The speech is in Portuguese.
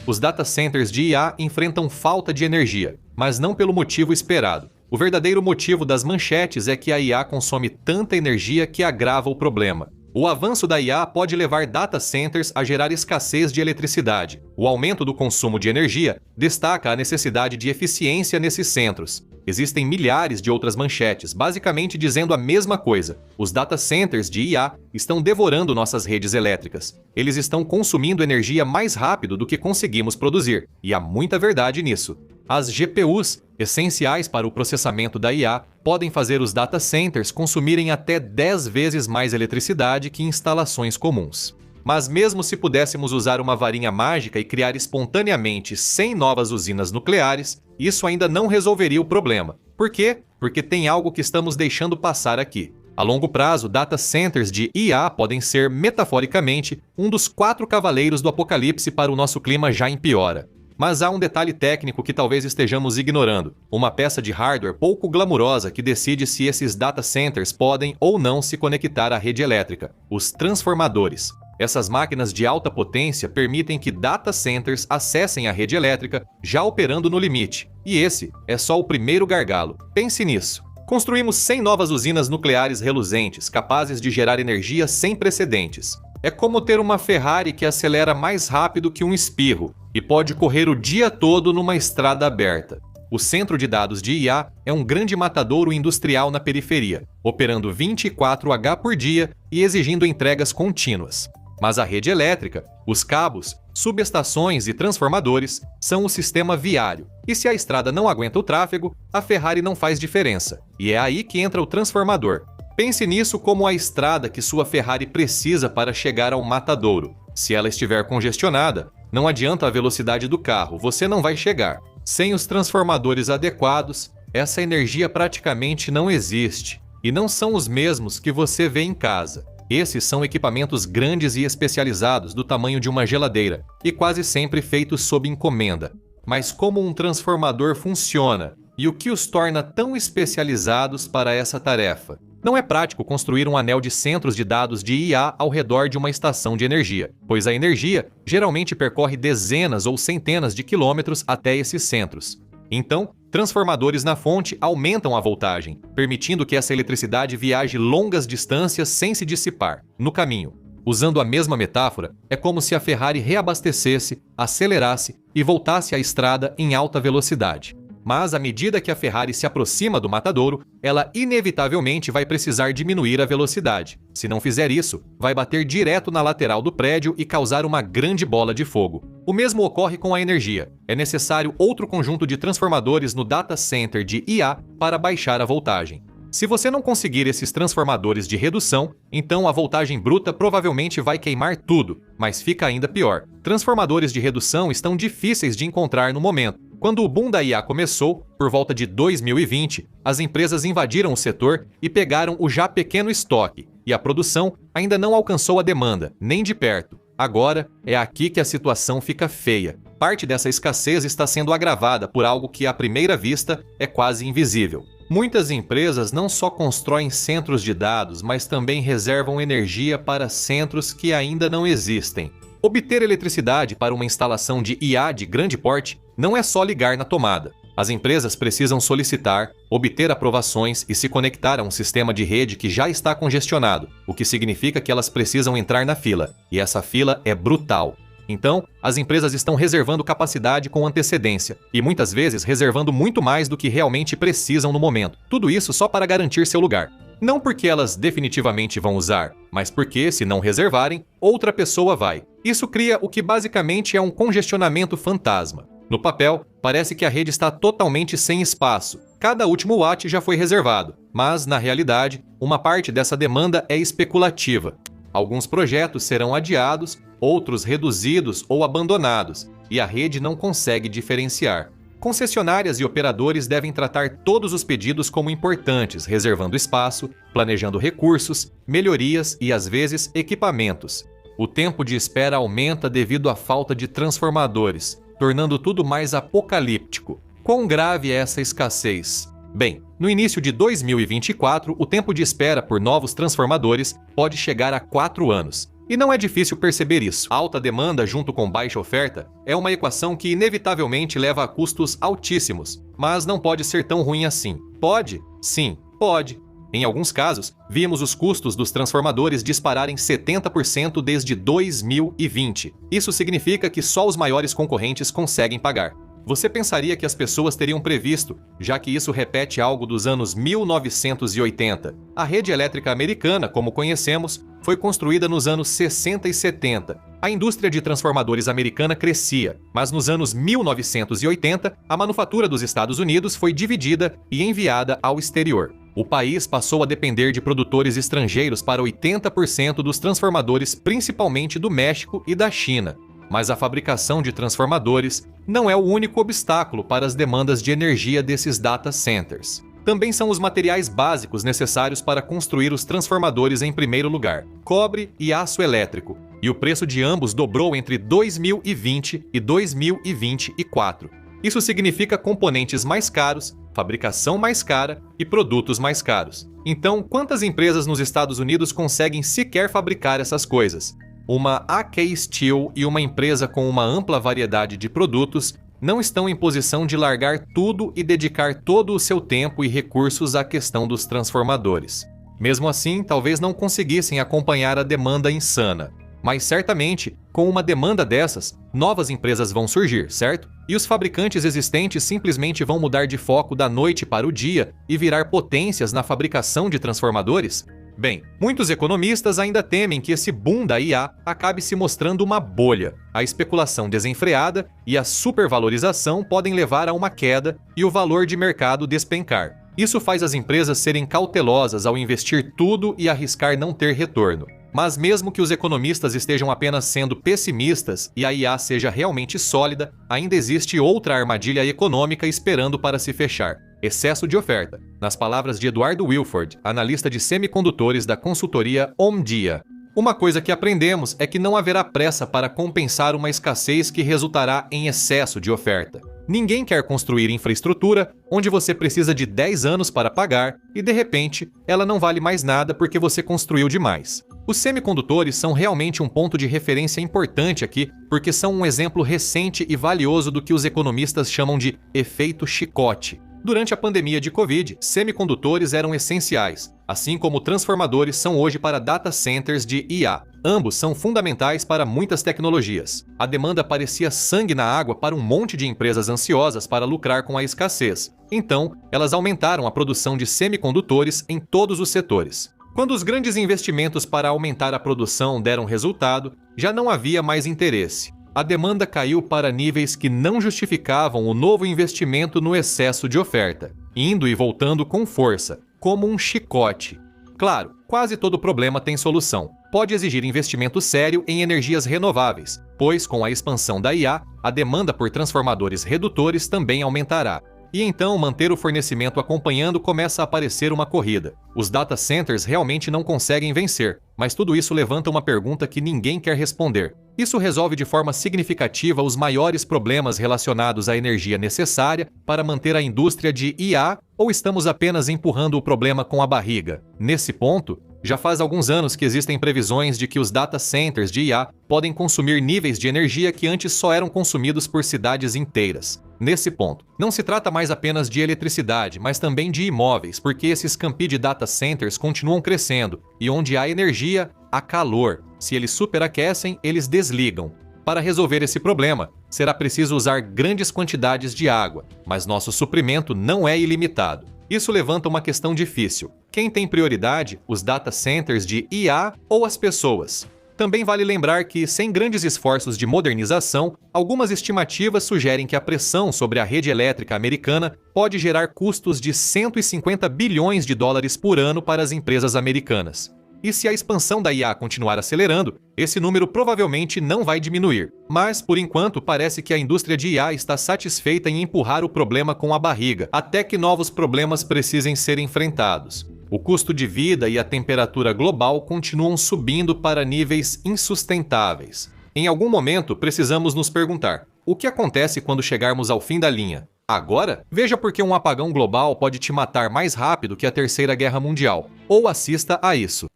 Os data centers de IA enfrentam falta de energia, mas não pelo motivo esperado. O verdadeiro motivo das manchetes é que a IA consome tanta energia que agrava o problema. O avanço da IA pode levar data centers a gerar escassez de eletricidade. O aumento do consumo de energia destaca a necessidade de eficiência nesses centros. Existem milhares de outras manchetes, basicamente dizendo a mesma coisa. Os data centers de IA estão devorando nossas redes elétricas. Eles estão consumindo energia mais rápido do que conseguimos produzir, e há muita verdade nisso. As GPUs, essenciais para o processamento da IA, podem fazer os data centers consumirem até 10 vezes mais eletricidade que instalações comuns. Mas mesmo se pudéssemos usar uma varinha mágica e criar espontaneamente 100 novas usinas nucleares, isso ainda não resolveria o problema. Por quê? Porque tem algo que estamos deixando passar aqui. A longo prazo, data centers de IA podem ser, metaforicamente, um dos 4 cavaleiros do apocalipse para o nosso clima já em piora. Mas há um detalhe técnico que talvez estejamos ignorando. Uma peça de hardware pouco glamurosa que decide se esses data centers podem ou não se conectar à rede elétrica: os transformadores. Essas máquinas de alta potência permitem que data centers acessem a rede elétrica, já operando no limite. E esse é só o primeiro gargalo. Pense nisso. Construímos 100 novas usinas nucleares reluzentes, capazes de gerar energia sem precedentes. É como ter uma Ferrari que acelera mais rápido que um espirro e pode correr o dia todo numa estrada aberta. O centro de dados de IA é um grande matadouro industrial na periferia, operando 24H por dia e exigindo entregas contínuas. Mas a rede elétrica, os cabos, subestações e transformadores são o sistema viário. E se a estrada não aguenta o tráfego, a Ferrari não faz diferença. E é aí que entra o transformador. Pense nisso como a estrada que sua Ferrari precisa para chegar ao matadouro. Se ela estiver congestionada, não adianta a velocidade do carro, você não vai chegar. Sem os transformadores adequados, essa energia praticamente não existe. E não são os mesmos que você vê em casa. Esses são equipamentos grandes e especializados do tamanho de uma geladeira, e quase sempre feitos sob encomenda. Mas como um transformador funciona e o que os torna tão especializados para essa tarefa? Não é prático construir um anel de centros de dados de IA ao redor de uma estação de energia, pois a energia geralmente percorre dezenas ou centenas de quilômetros até esses centros. Então, transformadores na fonte aumentam a voltagem, permitindo que essa eletricidade viaje longas distâncias sem se dissipar. No caminho, usando a mesma metáfora, é como se a Ferrari reabastecesse, acelerasse e voltasse à estrada em alta velocidade. Mas à medida que a Ferrari se aproxima do matadouro, ela inevitavelmente vai precisar diminuir a velocidade. Se não fizer isso, vai bater direto na lateral do prédio e causar uma grande bola de fogo. O mesmo ocorre com a energia. É necessário outro conjunto de transformadores no data center de IA para baixar a voltagem. Se você não conseguir esses transformadores de redução, então a voltagem bruta provavelmente vai queimar tudo, mas fica ainda pior. Transformadores de redução estão difíceis de encontrar no momento. Quando o boom da IA começou, por volta de 2020, as empresas invadiram o setor e pegaram o já pequeno estoque, e a produção ainda não alcançou a demanda, nem de perto. Agora, é aqui que a situação fica feia. Parte dessa escassez está sendo agravada por algo que, à primeira vista, é quase invisível. Muitas empresas não só constroem centros de dados, mas também reservam energia para centros que ainda não existem. Obter eletricidade para uma instalação de IA de grande porte não é só ligar na tomada. As empresas precisam solicitar, obter aprovações e se conectar a um sistema de rede que já está congestionado, o que significa que elas precisam entrar na fila, e essa fila é brutal. Então, as empresas estão reservando capacidade com antecedência, e muitas vezes reservando muito mais do que realmente precisam no momento. Tudo isso só para garantir seu lugar. Não porque elas definitivamente vão usar, mas porque, se não reservarem, outra pessoa vai. Isso cria o que basicamente é um congestionamento fantasma. No papel, parece que a rede está totalmente sem espaço. Cada último watt já foi reservado, mas, na realidade, uma parte dessa demanda é especulativa. Alguns projetos serão adiados, outros reduzidos ou abandonados, e a rede não consegue diferenciar. Concessionárias e operadores devem tratar todos os pedidos como importantes, reservando espaço, planejando recursos, melhorias e, às vezes, equipamentos. O tempo de espera aumenta devido à falta de transformadores, tornando tudo mais apocalíptico. Quão grave é essa escassez? Bem, no início de 2024, o tempo de espera por novos transformadores pode chegar a 4 anos. E não é difícil perceber isso. Alta demanda junto com baixa oferta é uma equação que inevitavelmente leva a custos altíssimos, mas não pode ser tão ruim assim. Pode? Sim, pode. Em alguns casos, vimos os custos dos transformadores dispararem 70% desde 2020. Isso significa que só os maiores concorrentes conseguem pagar. Você pensaria que as pessoas teriam previsto, já que isso repete algo dos anos 1980. A rede elétrica americana, como conhecemos, foi construída nos anos 60 e 70. A indústria de transformadores americana crescia, mas nos anos 1980, a manufatura dos Estados Unidos foi dividida e enviada ao exterior. O país passou a depender de produtores estrangeiros para 80% dos transformadores, principalmente do México e da China. Mas a fabricação de transformadores não é o único obstáculo para as demandas de energia desses data centers. Também são os materiais básicos necessários para construir os transformadores em primeiro lugar: cobre e aço elétrico. E o preço de ambos dobrou entre 2020 e 2024. Isso significa componentes mais caros, fabricação mais cara e produtos mais caros. Então, quantas empresas nos Estados Unidos conseguem sequer fabricar essas coisas? Uma AK Steel e uma empresa com uma ampla variedade de produtos não estão em posição de largar tudo e dedicar todo o seu tempo e recursos à questão dos transformadores. Mesmo assim, talvez não conseguissem acompanhar a demanda insana. Mas certamente, com uma demanda dessas, novas empresas vão surgir, certo? E os fabricantes existentes simplesmente vão mudar de foco da noite para o dia e virar potências na fabricação de transformadores? Bem, muitos economistas ainda temem que esse boom da IA acabe se mostrando uma bolha. A especulação desenfreada e a supervalorização podem levar a uma queda e o valor de mercado despencar. Isso faz as empresas serem cautelosas ao investir tudo e arriscar não ter retorno. Mas mesmo que os economistas estejam apenas sendo pessimistas e a IA seja realmente sólida, ainda existe outra armadilha econômica esperando para se fechar: excesso de oferta. Nas palavras de Eduardo Wilford, analista de semicondutores da consultoria Omdia. Uma coisa que aprendemos é que não haverá pressa para compensar uma escassez que resultará em excesso de oferta. Ninguém quer construir infraestrutura onde você precisa de 10 anos para pagar e, de repente, ela não vale mais nada porque você construiu demais. Os semicondutores são realmente um ponto de referência importante aqui, porque são um exemplo recente e valioso do que os economistas chamam de efeito chicote. Durante a pandemia de Covid, semicondutores eram essenciais, assim como transformadores são hoje para data centers de IA. Ambos são fundamentais para muitas tecnologias. A demanda parecia sangue na água para um monte de empresas ansiosas para lucrar com a escassez. Então, elas aumentaram a produção de semicondutores em todos os setores. Quando os grandes investimentos para aumentar a produção deram resultado, já não havia mais interesse. A demanda caiu para níveis que não justificavam o novo investimento no excesso de oferta, indo e voltando com força, como um chicote. Claro, quase todo problema tem solução. Pode exigir investimento sério em energias renováveis, pois com a expansão da IA, a demanda por transformadores redutores também aumentará. E então manter o fornecimento acompanhando começa a parecer uma corrida. Os data centers realmente não conseguem vencer, mas tudo isso levanta uma pergunta que ninguém quer responder. Isso resolve de forma significativa os maiores problemas relacionados à energia necessária para manter a indústria de IA, ou estamos apenas empurrando o problema com a barriga? Nesse ponto, já faz alguns anos que existem previsões de que os data centers de IA podem consumir níveis de energia que antes só eram consumidos por cidades inteiras. Nesse ponto, não se trata mais apenas de eletricidade, mas também de imóveis, porque esses campi de data centers continuam crescendo, e onde há energia, há calor. Se eles superaquecem, eles desligam. Para resolver esse problema, será preciso usar grandes quantidades de água, mas nosso suprimento não é ilimitado. Isso levanta uma questão difícil. Quem tem prioridade, os data centers de IA ou as pessoas? Também vale lembrar que, sem grandes esforços de modernização, algumas estimativas sugerem que a pressão sobre a rede elétrica americana pode gerar custos de 150 bilhões de dólares por ano para as empresas americanas. E se a expansão da IA continuar acelerando, esse número provavelmente não vai diminuir. Mas, por enquanto, parece que a indústria de IA está satisfeita em empurrar o problema com a barriga, até que novos problemas precisem ser enfrentados. O custo de vida e a temperatura global continuam subindo para níveis insustentáveis. Em algum momento, precisamos nos perguntar: o que acontece quando chegarmos ao fim da linha? Agora? Veja por que um apagão global pode te matar mais rápido que a Terceira Guerra Mundial. Ou assista a isso.